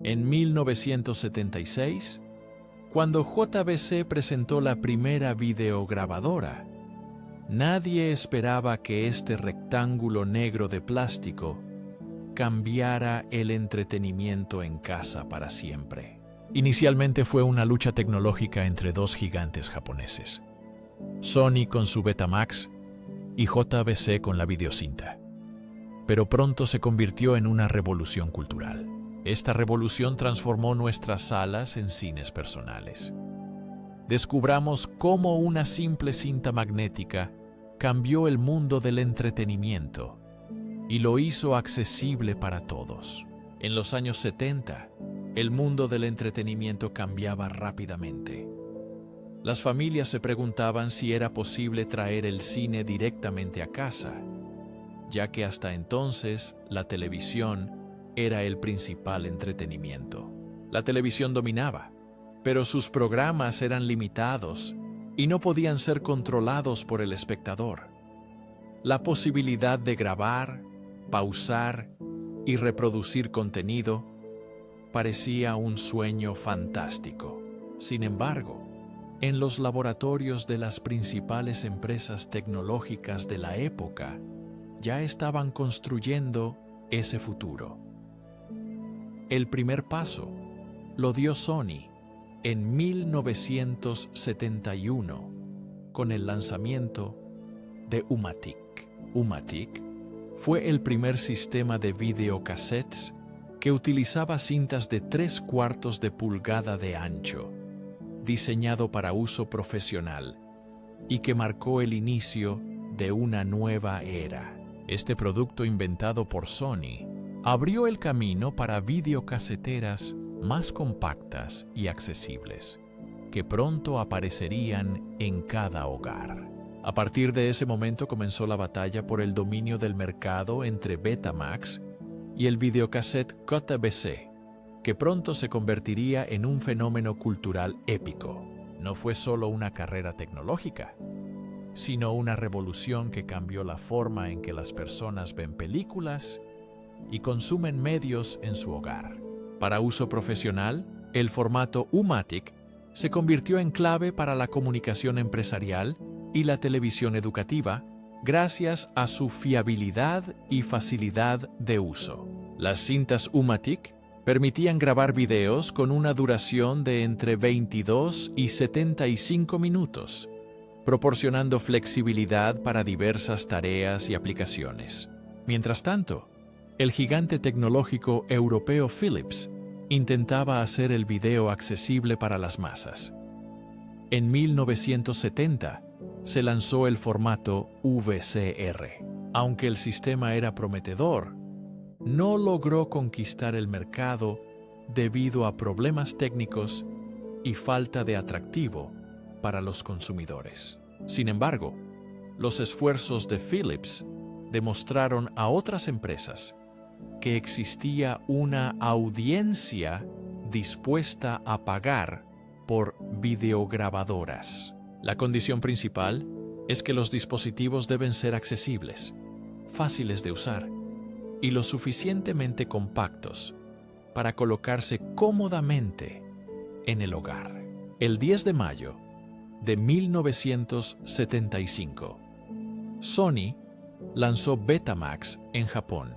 En 1976, cuando JVC presentó la primera videograbadora, nadie esperaba que este rectángulo negro de plástico cambiara el entretenimiento en casa para siempre. Inicialmente fue una lucha tecnológica entre dos gigantes japoneses, Sony con su Betamax y JVC con la videocinta. Pero pronto se convirtió en una revolución cultural. Esta revolución transformó nuestras salas en cines personales. Descubramos cómo una simple cinta magnética cambió el mundo del entretenimiento y lo hizo accesible para todos. En los años 70, el mundo del entretenimiento cambiaba rápidamente. Las familias se preguntaban si era posible traer el cine directamente a casa, ya que hasta entonces la televisión era el principal entretenimiento. La televisión dominaba, pero sus programas eran limitados y no podían ser controlados por el espectador. La posibilidad de grabar, pausar y reproducir contenido parecía un sueño fantástico. Sin embargo, en los laboratorios de las principales empresas tecnológicas de la época, ya estaban construyendo ese futuro. El primer paso lo dio Sony en 1971 con el lanzamiento de U-matic. U-matic fue el primer sistema de videocassettes que utilizaba cintas de 3/4 de pulgada de ancho, diseñado para uso profesional y que marcó el inicio de una nueva era. Este producto inventado por Sony abrió el camino para videocaseteras más compactas y accesibles, que pronto aparecerían en cada hogar. A partir de ese momento comenzó la batalla por el dominio del mercado entre Betamax y el videocassette JVC, que pronto se convertiría en un fenómeno cultural épico. No fue solo una carrera tecnológica, sino una revolución que cambió la forma en que las personas ven películas y consumen medios en su hogar. Para uso profesional, el formato U-matic se convirtió en clave para la comunicación empresarial y la televisión educativa gracias a su fiabilidad y facilidad de uso. Las cintas U-matic permitían grabar videos con una duración de entre 22 y 75 minutos, proporcionando flexibilidad para diversas tareas y aplicaciones. Mientras tanto, el gigante tecnológico europeo Philips intentaba hacer el video accesible para las masas. En 1970 se lanzó el formato VCR. Aunque el sistema era prometedor, no logró conquistar el mercado debido a problemas técnicos y falta de atractivo para los consumidores. Sin embargo, los esfuerzos de Philips demostraron a otras empresas que existía una audiencia dispuesta a pagar por videograbadoras. La condición principal es que los dispositivos deben ser accesibles, fáciles de usar y lo suficientemente compactos para colocarse cómodamente en el hogar. El 10 de mayo de 1975, Sony lanzó Betamax en Japón,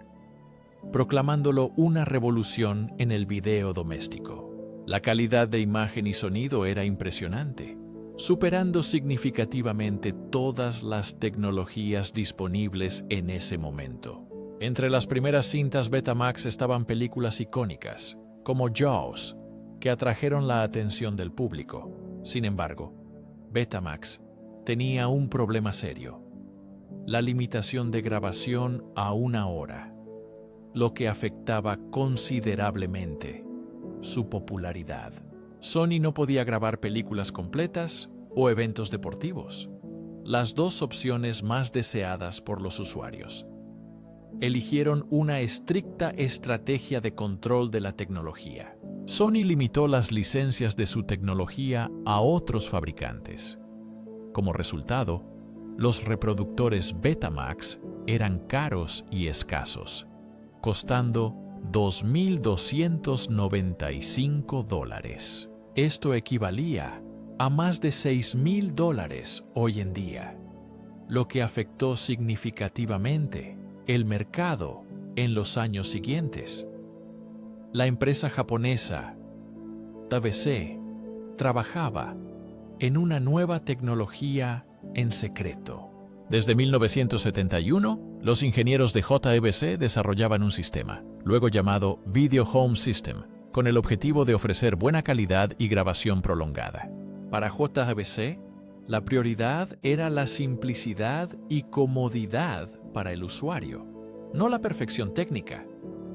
proclamándolo una revolución en el video doméstico. La calidad de imagen y sonido era impresionante, superando significativamente todas las tecnologías disponibles en ese momento. Entre las primeras cintas Betamax estaban películas icónicas, como Jaws, que atrajeron la atención del público. Sin embargo, Betamax tenía un problema serio: la limitación de grabación a 1 hora, lo que afectaba considerablemente su popularidad. Sony no podía grabar películas completas o eventos deportivos, las dos opciones más deseadas por los usuarios. Eligieron una estricta estrategia de control de la tecnología. Sony limitó las licencias de su tecnología a otros fabricantes. Como resultado, los reproductores Betamax eran caros y escasos, costando $2.295. Esto equivalía a más de $6.000 hoy en día, lo que afectó significativamente el mercado en los años siguientes. La empresa japonesa TVC trabajaba en una nueva tecnología en secreto. Desde 1971, los ingenieros de JVC desarrollaban un sistema, luego llamado Video Home System, con el objetivo de ofrecer buena calidad y grabación prolongada. Para JVC, la prioridad era la simplicidad y comodidad para el usuario, no la perfección técnica,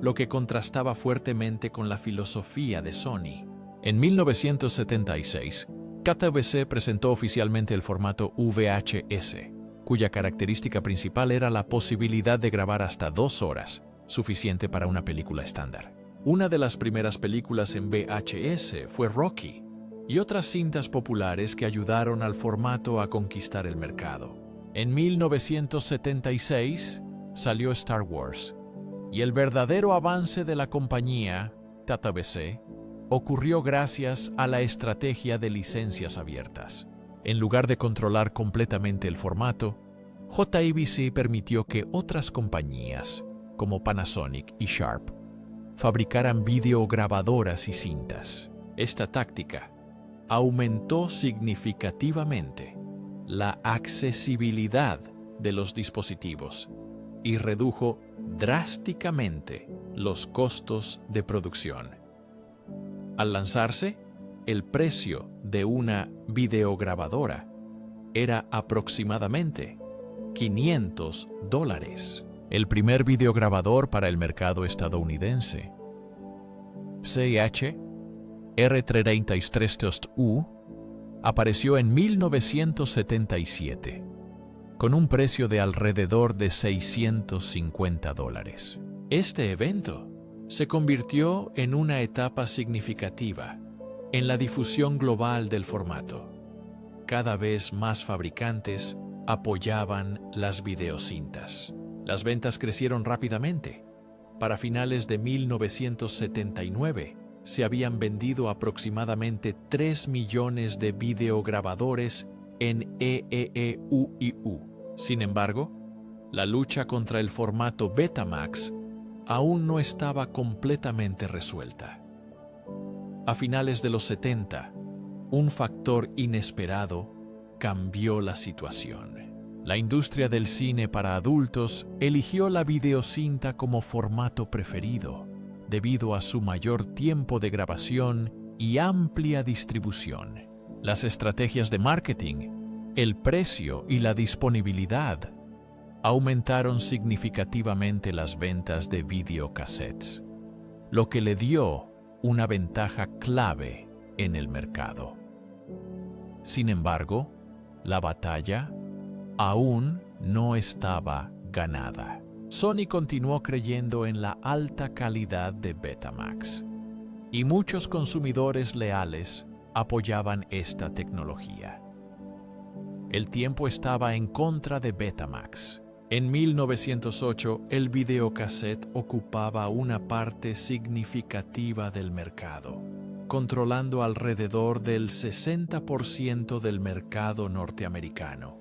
lo que contrastaba fuertemente con la filosofía de Sony. En 1976, JVC presentó oficialmente el formato VHS, cuya característica principal era la posibilidad de grabar hasta 2 horas, suficiente para una película estándar. Una de las primeras películas en VHS fue Rocky, y otras cintas populares que ayudaron al formato a conquistar el mercado. En 1976 salió Star Wars, y el verdadero avance de la compañía, JVC, ocurrió gracias a la estrategia de licencias abiertas. En lugar de controlar completamente el formato, JVC permitió que otras compañías, como Panasonic y Sharp, fabricaran videograbadoras y cintas. Esta táctica aumentó significativamente la accesibilidad de los dispositivos y redujo drásticamente los costos de producción. Al lanzarse, el precio de una videograbadora era aproximadamente $500. El primer videograbador para el mercado estadounidense, CH R33U, apareció en 1977, con un precio de alrededor de $650. Este evento se convirtió en una etapa significativa en la difusión global del formato. Cada vez más fabricantes apoyaban las videocintas. Las ventas crecieron rápidamente. Para finales de 1979, se habían vendido aproximadamente 3 millones de videograbadores en EEEU. Sin embargo, la lucha contra el formato Betamax aún no estaba completamente resuelta. A finales de los 70, un factor inesperado cambió la situación. La industria del cine para adultos eligió la videocinta como formato preferido, debido a su mayor tiempo de grabación y amplia distribución. Las estrategias de marketing, el precio y la disponibilidad aumentaron significativamente las ventas de videocassettes, lo que le dio una ventaja clave en el mercado. Sin embargo, la batalla aún no estaba ganada. Sony continuó creyendo en la alta calidad de Betamax, y muchos consumidores leales apoyaban esta tecnología. El tiempo estaba en contra de Betamax. En 1908, el videocassette ocupaba una parte significativa del mercado, controlando alrededor del 60% del mercado norteamericano.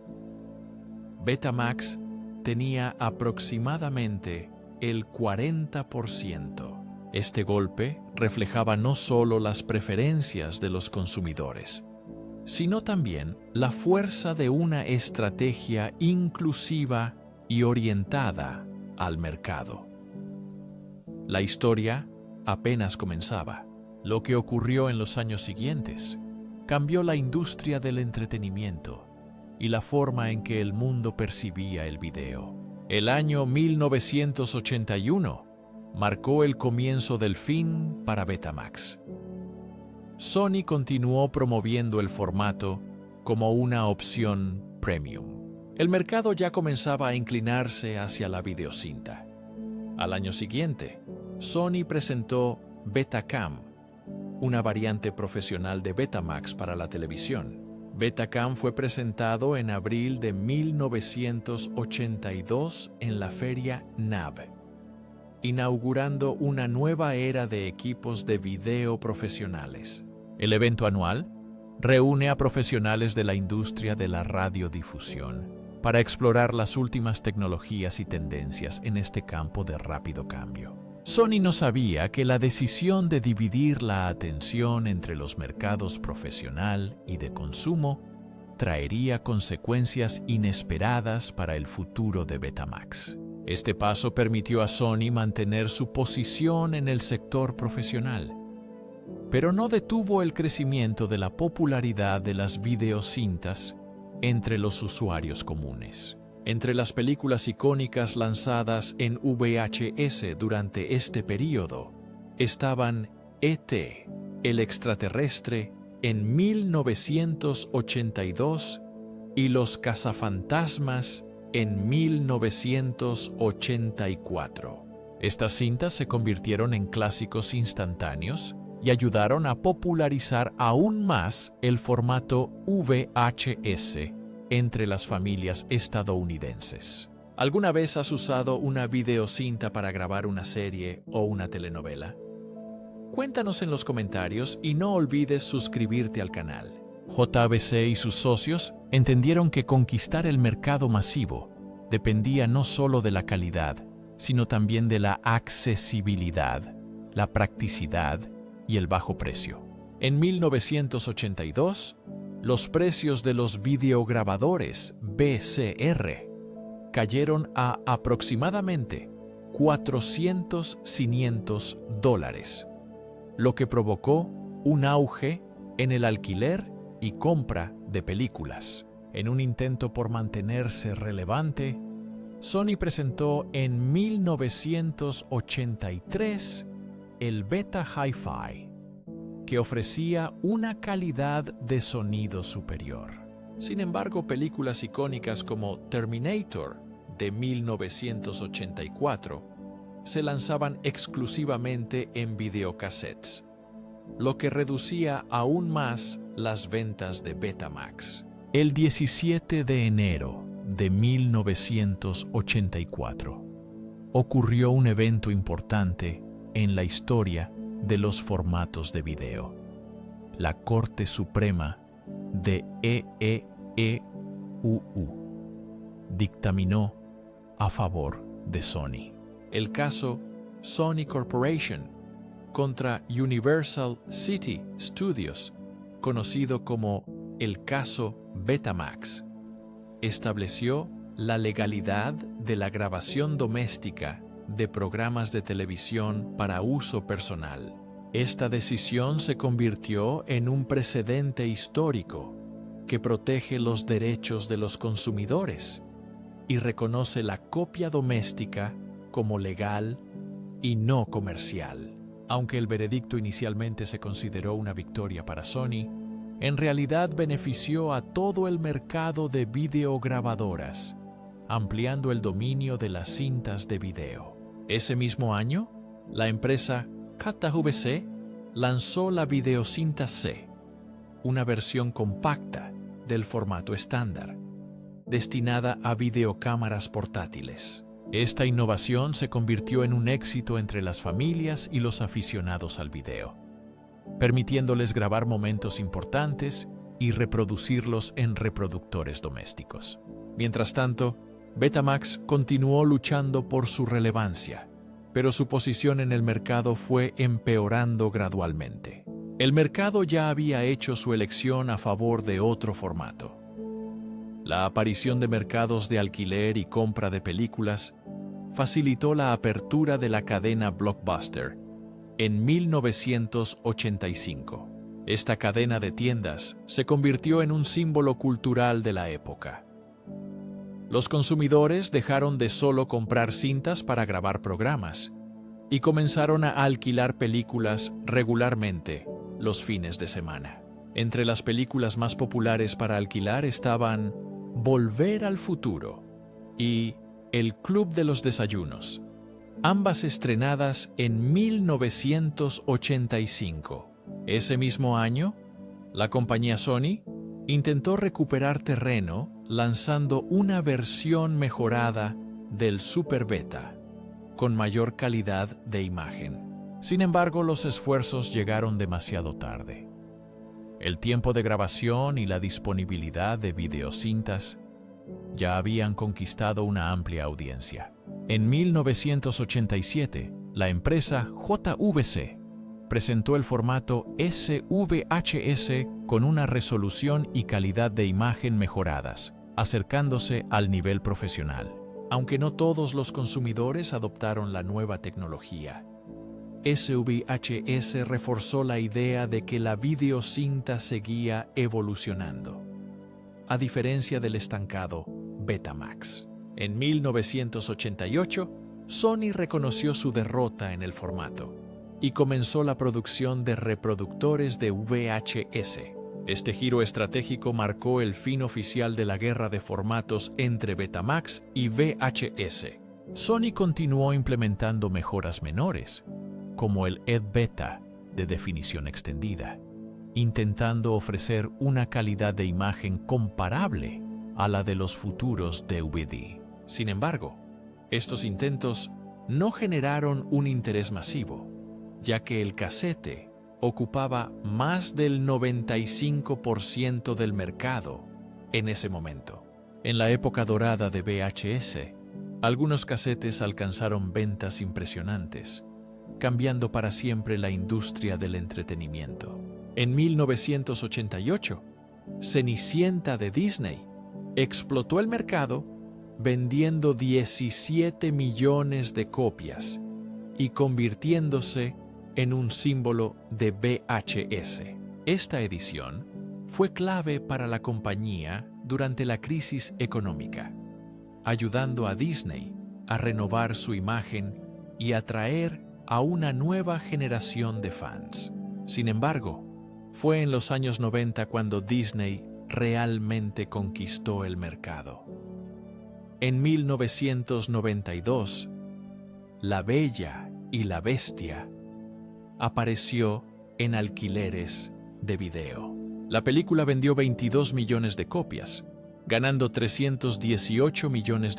Betamax tenía aproximadamente el 40%. Este golpe reflejaba no solo las preferencias de los consumidores, sino también la fuerza de una estrategia inclusiva y orientada al mercado. La historia apenas comenzaba. Lo que ocurrió en los años siguientes cambió la industria del entretenimiento y la forma en que el mundo percibía el video. El año 1981 marcó el comienzo del fin para Betamax. Sony continuó promoviendo el formato como una opción premium. El mercado ya comenzaba a inclinarse hacia la videocinta. Al año siguiente, Sony presentó Betacam, una variante profesional de Betamax para la televisión. Betacam fue presentado en abril de 1982 en la feria NAB inaugurando una nueva era de equipos de video profesionales. El evento anual reúne a profesionales de la industria de la radiodifusión para explorar las últimas tecnologías y tendencias en este campo de rápido cambio. Sony no sabía que la decisión de dividir la atención entre los mercados profesional y de consumo traería consecuencias inesperadas para el futuro de Betamax. Este paso permitió a Sony mantener su posición en el sector profesional, pero no detuvo el crecimiento de la popularidad de las videocintas entre los usuarios comunes. Entre las películas icónicas lanzadas en VHS durante este período estaban E.T., el extraterrestre, en 1982 y Los cazafantasmas en 1984. Estas cintas se convirtieron en clásicos instantáneos y ayudaron a popularizar aún más el formato VHS entre las familias estadounidenses. ¿Alguna vez has usado una videocinta para grabar una serie o una telenovela? Cuéntanos en los comentarios y no olvides suscribirte al canal. JVC y sus socios entendieron que conquistar el mercado masivo dependía no solo de la calidad, sino también de la accesibilidad, la practicidad y el bajo precio. En 1982, los precios de los videograbadores VCR cayeron a aproximadamente $400-500, lo que provocó un auge en el alquiler y compra de películas. En un intento por mantenerse relevante, Sony presentó en 1983 el Beta Hi-Fi, que ofrecía una calidad de sonido superior. Sin embargo, películas icónicas como Terminator de 1984 se lanzaban exclusivamente en videocassettes, lo que reducía aún más las ventas de Betamax. El 17 de enero de 1984 ocurrió un evento importante en la historia de los formatos de video. La Corte Suprema de EEEUU dictaminó a favor de Sony. El caso Sony Corporation contra Universal City Studios, conocido como el caso Betamax, estableció la legalidad de la grabación doméstica de programas de televisión para uso personal. Esta decisión se convirtió en un precedente histórico que protege los derechos de los consumidores y reconoce la copia doméstica como legal y no comercial. Aunque el veredicto inicialmente se consideró una victoria para Sony, en realidad benefició a todo el mercado de videograbadoras, ampliando el dominio de las cintas de video. Ese mismo año, la empresa KTVC lanzó la videocinta C, una versión compacta del formato estándar, destinada a videocámaras portátiles. Esta innovación se convirtió en un éxito entre las familias y los aficionados al video, permitiéndoles grabar momentos importantes y reproducirlos en reproductores domésticos. Mientras tanto, Betamax continuó luchando por su relevancia, pero su posición en el mercado fue empeorando gradualmente. El mercado ya había hecho su elección a favor de otro formato. La aparición de mercados de alquiler y compra de películas facilitó la apertura de la cadena Blockbuster en 1985. Esta cadena de tiendas se convirtió en un símbolo cultural de la época. Los consumidores dejaron de solo comprar cintas para grabar programas y comenzaron a alquilar películas regularmente los fines de semana. Entre las películas más populares para alquilar estaban Volver al Futuro y El Club de los Desayunos, ambas estrenadas en 1985. Ese mismo año, la compañía Sony intentó recuperar terreno lanzando una versión mejorada del Super Beta, con mayor calidad de imagen. Sin embargo, los esfuerzos llegaron demasiado tarde. El tiempo de grabación y la disponibilidad de videocintas ya habían conquistado una amplia audiencia. En 1987, la empresa JVC presentó el formato SVHS con una resolución y calidad de imagen mejoradas, acercándose al nivel profesional. Aunque no todos los consumidores adoptaron la nueva tecnología, SVHS reforzó la idea de que la videocinta seguía evolucionando, a diferencia del estancado Betamax. En 1988, Sony reconoció su derrota en el formato y comenzó la producción de reproductores de VHS. Este giro estratégico marcó el fin oficial de la guerra de formatos entre Betamax y VHS. Sony continuó implementando mejoras menores, como el ED-Beta de definición extendida, intentando ofrecer una calidad de imagen comparable a la de los futuros DVD. Sin embargo, estos intentos no generaron un interés masivo, ya que el casete ocupaba más del 95% del mercado en ese momento. En la época dorada de VHS, algunos casetes alcanzaron ventas impresionantes, cambiando para siempre la industria del entretenimiento. En 1988, Cenicienta de Disney explotó el mercado vendiendo 17 millones de copias y convirtiéndose en un símbolo de VHS. Esta edición fue clave para la compañía durante la crisis económica, ayudando a Disney a renovar su imagen y atraer a una nueva generación de fans. Sin embargo, fue en los años 90 cuando Disney realmente conquistó el mercado. En 1992, La Bella y la Bestia apareció en alquileres de video. La película vendió 22 millones de copias, ganando $318 millones,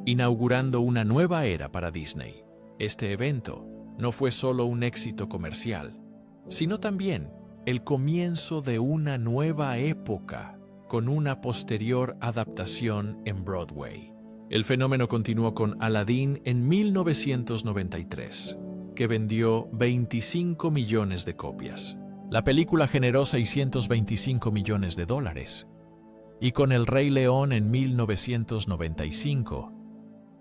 inaugurando una nueva era para Disney. Este evento no fue solo un éxito comercial, sino también el comienzo de una nueva época con una posterior adaptación en Broadway. El fenómeno continuó con Aladdin en 1993, que vendió 25 millones de copias. La película generó $625 millones, y con El Rey León en 1995,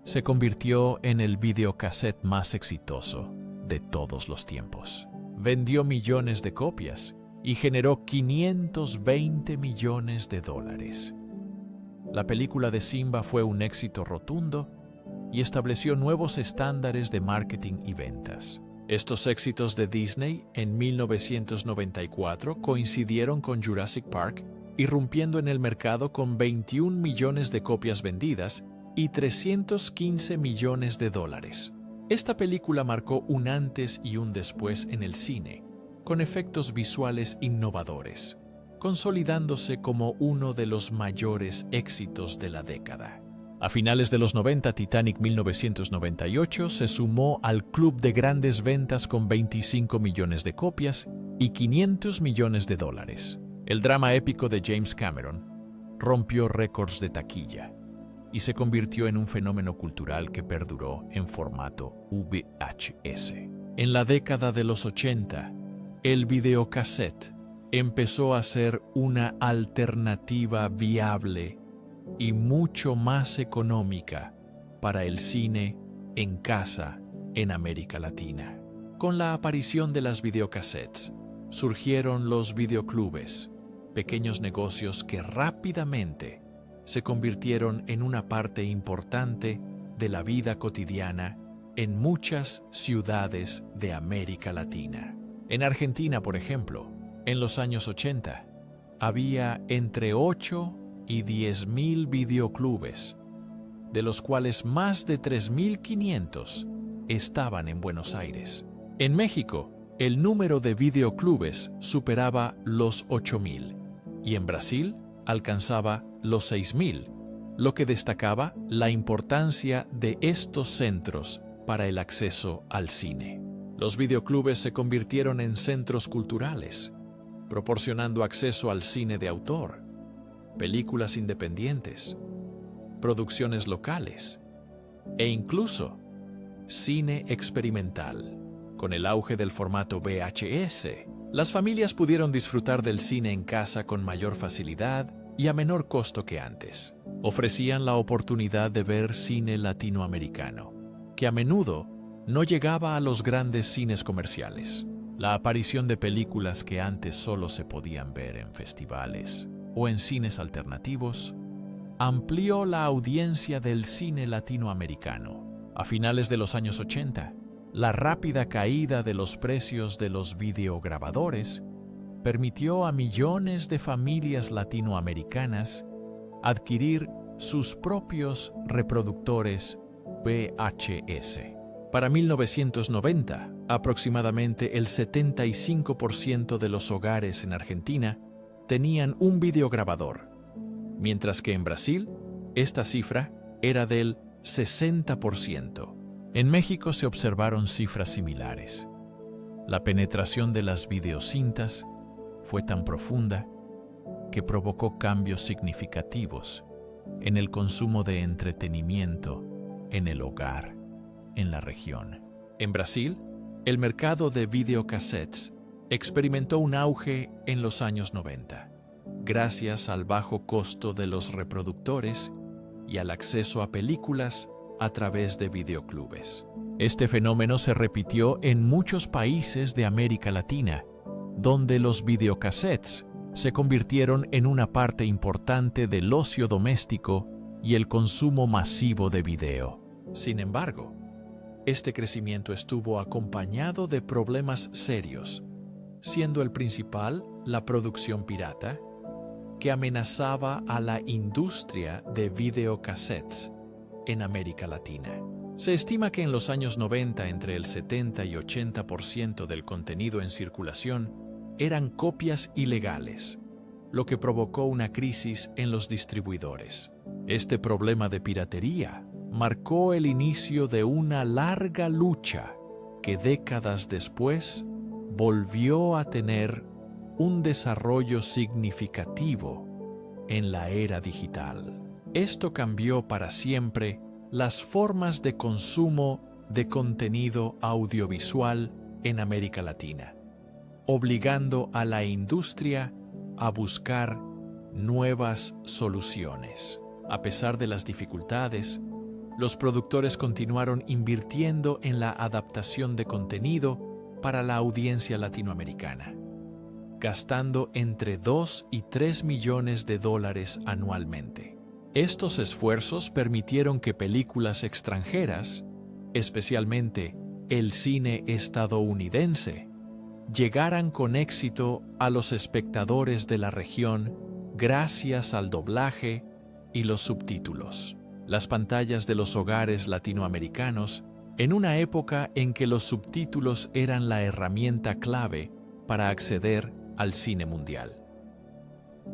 se convirtió en el videocassette más exitoso de todos los tiempos. Vendió millones de copias y generó $520 millones. La película de Simba fue un éxito rotundo y estableció nuevos estándares de marketing y ventas. Estos éxitos de Disney en 1994 coincidieron con Jurassic Park, irrumpiendo en el mercado con 21 millones de copias vendidas y $315 millones. Esta película marcó un antes y un después en el cine, con efectos visuales innovadores, consolidándose como uno de los mayores éxitos de la década. A finales de los 90, Titanic 1998 se sumó al club de grandes ventas con 25 millones de copias y $500 millones. El drama épico de James Cameron rompió récords de taquilla y se convirtió en un fenómeno cultural que perduró en formato VHS. En la década de los 80, el videocassette empezó a ser una alternativa viable y mucho más económica para el cine en casa en América Latina. Con la aparición de las videocassettes, surgieron los videoclubes, pequeños negocios que rápidamente se convirtieron en una parte importante de la vida cotidiana en muchas ciudades de América Latina. En Argentina, por ejemplo, en los años 80, había entre 8 y 10.000 videoclubes, de los cuales más de 3.500 estaban en Buenos Aires. En México, el número de videoclubes superaba los 8.000 y en Brasil alcanzaba los 6.000, lo que destacaba la importancia de estos centros para el acceso al cine. Los videoclubes se convirtieron en centros culturales, proporcionando acceso al cine de autor, películas independientes, producciones locales e incluso cine experimental. Con el auge del formato VHS, las familias pudieron disfrutar del cine en casa con mayor facilidad y a menor costo que antes. Ofrecían la oportunidad de ver cine latinoamericano, que a menudo no llegaba a los grandes cines comerciales. La aparición de películas que antes solo se podían ver en festivales o en cines alternativos amplió la audiencia del cine latinoamericano. A finales de los años 80, la rápida caída de los precios de los videograbadores permitió a millones de familias latinoamericanas adquirir sus propios reproductores VHS. Para 1990, aproximadamente el 75% de los hogares en Argentina tenían un videograbador, mientras que en Brasil, esta cifra era del 60%. En México se observaron cifras similares. La penetración de las videocintas fue tan profunda que provocó cambios significativos en el consumo de entretenimiento en el hogar en la región. En Brasil, el mercado de videocassettes experimentó un auge en los años 90, gracias al bajo costo de los reproductores y al acceso a películas a través de videoclubes. Este fenómeno se repitió en muchos países de América Latina, donde los videocassettes se convirtieron en una parte importante del ocio doméstico y el consumo masivo de video. Sin embargo, este crecimiento estuvo acompañado de problemas serios, siendo el principal la producción pirata, que amenazaba a la industria de videocassettes en América Latina. Se estima que en los años 90 entre el 70 y 80% del contenido en circulación eran copias ilegales, lo que provocó una crisis en los distribuidores. Este problema de piratería marcó el inicio de una larga lucha que décadas después volvió a tener un desarrollo significativo en la era digital. Esto cambió para siempre las formas de consumo de contenido audiovisual en América Latina, obligando a la industria a buscar nuevas soluciones. A pesar de las dificultades, los productores continuaron invirtiendo en la adaptación de contenido para la audiencia latinoamericana, gastando entre 2 y 3 millones de dólares anualmente. Estos esfuerzos permitieron que películas extranjeras, especialmente el cine estadounidense, llegaran con éxito a los espectadores de la región gracias al doblaje y los subtítulos. Las pantallas de los hogares latinoamericanos, en una época en que los subtítulos eran la herramienta clave para acceder al cine mundial.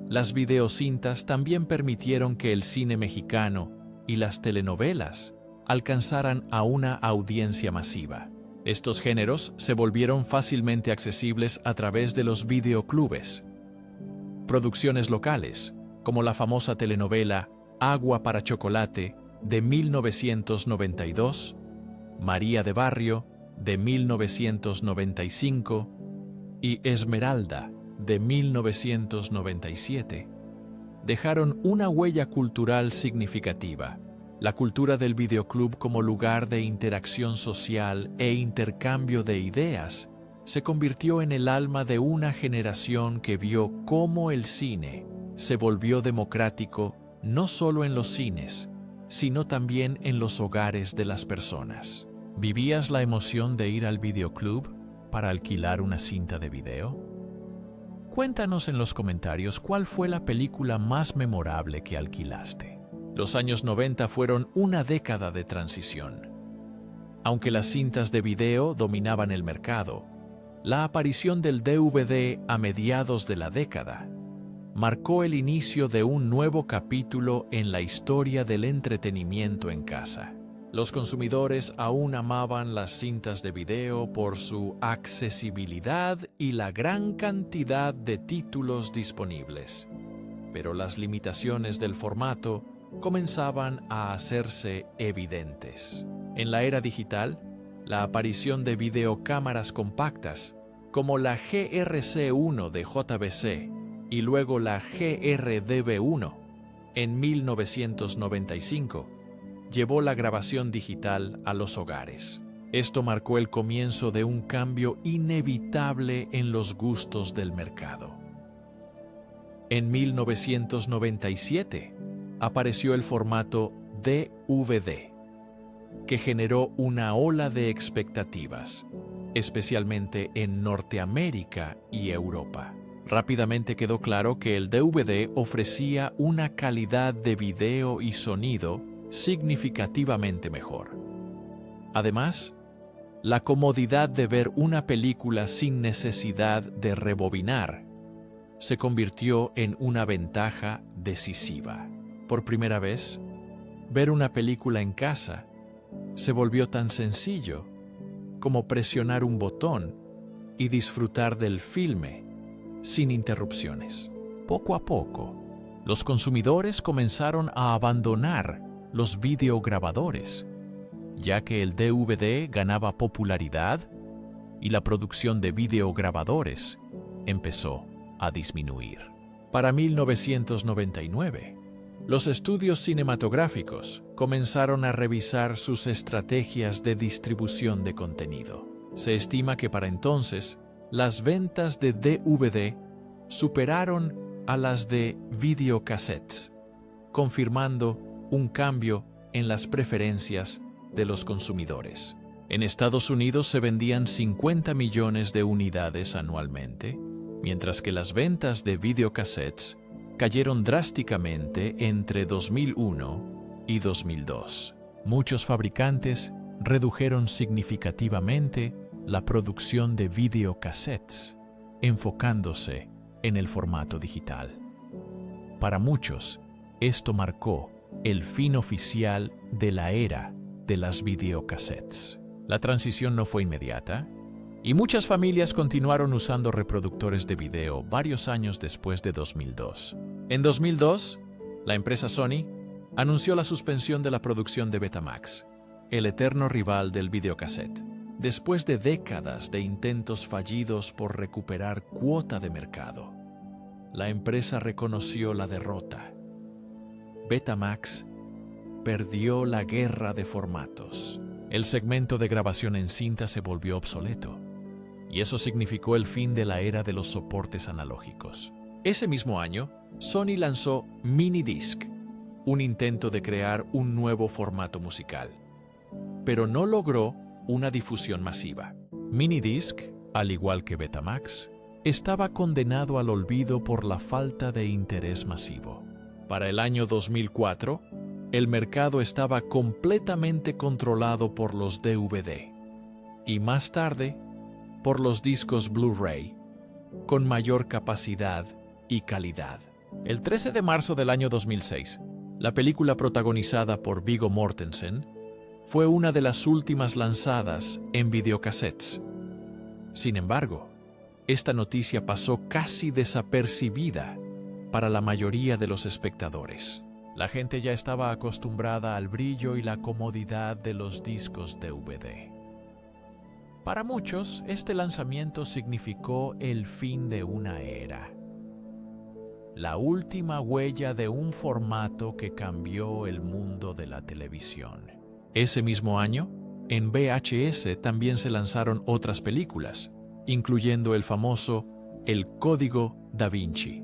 Las videocintas también permitieron que el cine mexicano y las telenovelas alcanzaran a una audiencia masiva. Estos géneros se volvieron fácilmente accesibles a través de los videoclubes. Producciones locales, como la famosa telenovela Agua para Chocolate de 1992, María de Barrio de 1995 y Esmeralda de 1997, dejaron una huella cultural significativa. La cultura del videoclub como lugar de interacción social e intercambio de ideas se convirtió en el alma de una generación que vio cómo el cine se volvió democrático no solo en los cines, sino también en los hogares de las personas. ¿Vivías la emoción de ir al videoclub para alquilar una cinta de video? Cuéntanos en los comentarios cuál fue la película más memorable que alquilaste. Los años 90 fueron una década de transición. Aunque las cintas de video dominaban el mercado, la aparición del DVD a mediados de la década marcó el inicio de un nuevo capítulo en la historia del entretenimiento en casa. Los consumidores aún amaban las cintas de video por su accesibilidad y la gran cantidad de títulos disponibles, pero las limitaciones del formato comenzaban a hacerse evidentes. En la era digital, la aparición de videocámaras compactas, como la GRC1 de JVC y luego la GRDV1 en 1995, llevó la grabación digital a los hogares. Esto marcó el comienzo de un cambio inevitable en los gustos del mercado. En 1997, apareció el formato DVD, que generó una ola de expectativas, especialmente en Norteamérica y Europa. Rápidamente quedó claro que el DVD ofrecía una calidad de video y sonido significativamente mejor. Además, la comodidad de ver una película sin necesidad de rebobinar se convirtió en una ventaja decisiva. Por primera vez, ver una película en casa se volvió tan sencillo como presionar un botón y disfrutar del filme sin interrupciones. Poco a poco, los consumidores comenzaron a abandonar los videograbadores, ya que el DVD ganaba popularidad y la producción de videograbadores empezó a disminuir. Para 1999, los estudios cinematográficos comenzaron a revisar sus estrategias de distribución de contenido. Se estima que para entonces, las ventas de DVD superaron a las de videocassettes, confirmando un cambio en las preferencias de los consumidores. En Estados Unidos se vendían 50 millones de unidades anualmente, mientras que las ventas de videocassettes cayeron drásticamente entre 2001 y 2002. Muchos fabricantes redujeron significativamente la producción de videocassettes, enfocándose en el formato digital. Para muchos, esto marcó el fin oficial de la era de las videocassettes. La transición no fue inmediata, y muchas familias continuaron usando reproductores de video varios años después de 2002. En 2002, la empresa Sony anunció la suspensión de la producción de Betamax, el eterno rival del videocassette, después de décadas de intentos fallidos por recuperar cuota de mercado. La empresa reconoció la derrota. Betamax perdió la guerra de formatos. El segmento de grabación en cinta se volvió obsoleto, y eso significó el fin de la era de los soportes analógicos. Ese mismo año, Sony lanzó Minidisc, un intento de crear un nuevo formato musical, pero no logró una difusión masiva. Minidisc, al igual que Betamax, estaba condenado al olvido por la falta de interés masivo. Para el año 2004, el mercado estaba completamente controlado por los DVD y más tarde por los discos Blu-ray, con mayor capacidad y calidad. El 13 de marzo del año 2006, la película protagonizada por Viggo Mortensen fue una de las últimas lanzadas en videocassettes. Sin embargo, esta noticia pasó casi desapercibida para la mayoría de los espectadores. La gente ya estaba acostumbrada al brillo y la comodidad de los discos DVD. Para muchos, este lanzamiento significó el fin de una era, la última huella de un formato que cambió el mundo de la televisión. Ese mismo año, en VHS también se lanzaron otras películas, incluyendo el famoso El Código Da Vinci.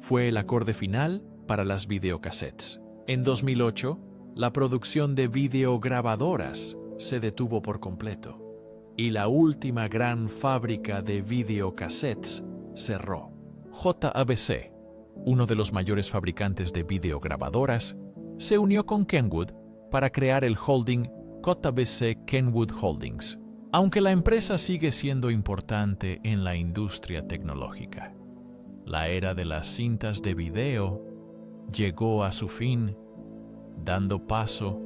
Fue el acorde final para las videocassettes. En 2008, la producción de videograbadoras se detuvo por completo, y la última gran fábrica de videocassettes cerró. JVC, uno de los mayores fabricantes de videograbadoras, se unió con Kenwood para crear el holding JVC Kenwood Holdings, aunque la empresa sigue siendo importante en la industria tecnológica. La era de las cintas de video llegó a su fin, dando paso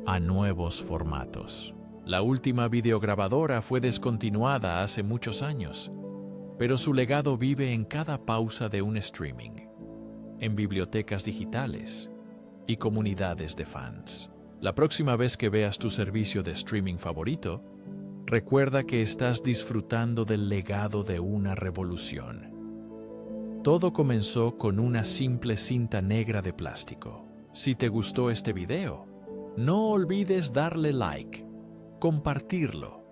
a nuevos formatos. La última videograbadora fue descontinuada hace muchos años, pero su legado vive en cada pausa de un streaming, en bibliotecas digitales y comunidades de fans. La próxima vez que veas tu servicio de streaming favorito, recuerda que estás disfrutando del legado de una revolución. Todo comenzó con una simple cinta negra de plástico. Si te gustó este video, no olvides darle like, compartirlo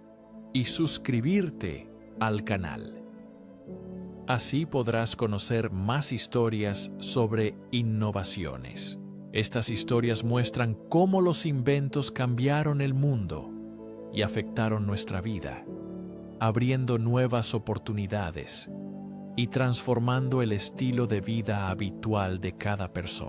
y suscribirte al canal. Así podrás conocer más historias sobre innovaciones. Estas historias muestran cómo los inventos cambiaron el mundo y afectaron nuestra vida, abriendo nuevas oportunidades y transformando el estilo de vida habitual de cada persona.